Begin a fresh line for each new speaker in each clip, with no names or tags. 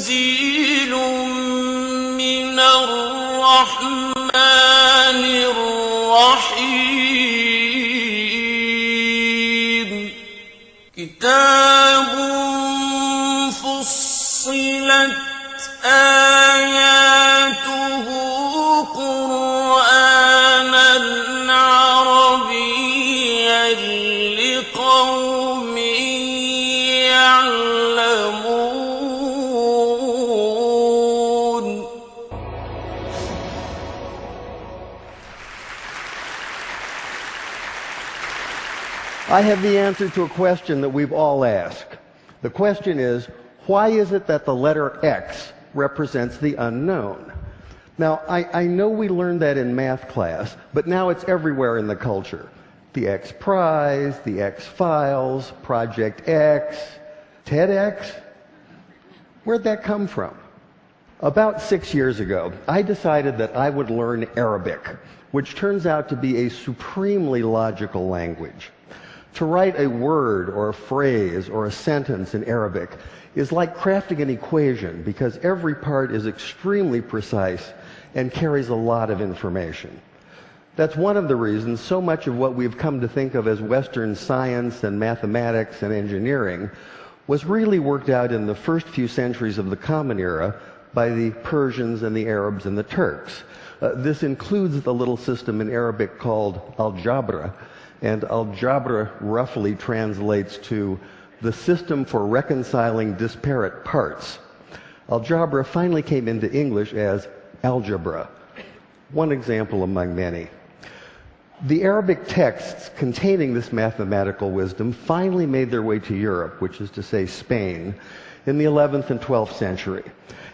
تنزيل من الرحمن الرحيم كتاب فصلت آياته قرآنا عربيا لقوم يعلمون.
I have the answer to a question that we've all asked. The question is, why is it that the letter X represents the unknown? Now, I know we learned that in math class, but now it's everywhere in the culture. The X Prize, the X Files, Project X, TEDx. Where'd that come from? About 6 years ago, I decided that I would learn Arabic, which turns out to be a supremely logical language. To write a word or a phrase or a sentence in Arabic is like crafting an equation because every part is extremely precise and carries a lot of information. That's one of the reasons so much of what we've come to think of as Western science and mathematics and engineering was really worked out in the first few centuries of the Common Era by the Persians and the Arabs and the Turks. This includes the little system in Arabic called algebra, and algebra roughly translates to the system for reconciling disparate parts. Algebra finally came into English as algebra, one example among many. The Arabic texts containing this mathematical wisdom finally made their way to Europe, which is to say Spain, in the 11th and 12th century.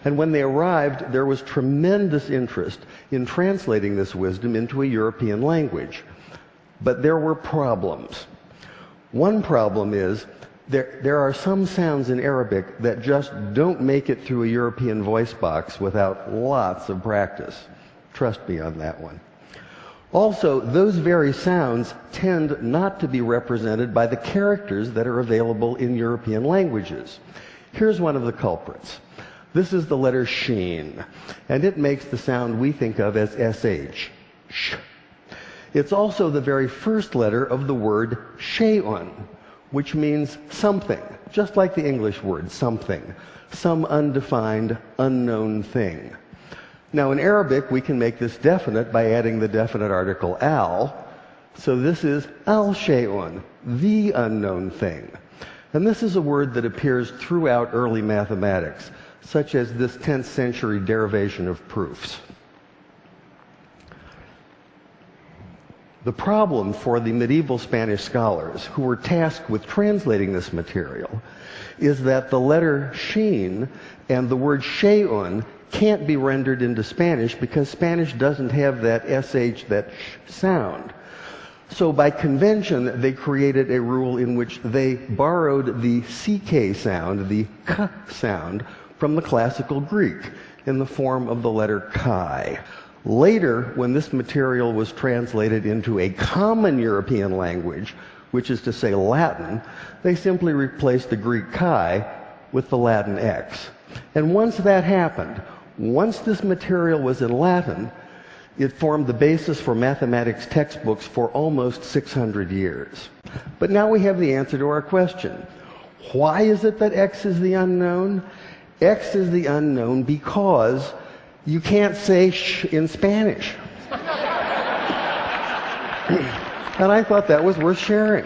And when they arrived, there was tremendous interest in translating this wisdom into a European language. But there were problems. One problem is there are some sounds in Arabic that just don't make it through a European voice box without lots of practice. Trust me on that one. Also, those very sounds tend not to be represented by the characters that are available in European languages. Here's one of the culprits. This is the letter sheen, and it makes the sound we think of as sh. Sh. It's also the very first letter of the word shay'un, which means something, just like the English word something, some undefined, unknown thing. Now, in Arabic, we can make this definite by adding the definite article al. So this is al-shay'un, the unknown thing. And this is a word that appears throughout early mathematics, such as this 10th century derivation of proofs. The problem for the medieval Spanish scholars who were tasked with translating this material is that the letter sheen and the word shay'un can't be rendered into Spanish because Spanish doesn't have that sh, that sh sound. So by convention, they created a rule in which they borrowed the ck sound, the k sound, from the classical Greek in the form of the letter chi. Later, when this material was translated into a common European language, which is to say Latin, they simply replaced the Greek chi with the Latin x. And once that happened, once this material was in Latin, it formed the basis for mathematics textbooks for almost 600 years. But now we have the answer to our question. Why is it that x is the unknown? X is the unknown because you can't say sh in Spanish. And I thought that was worth sharing.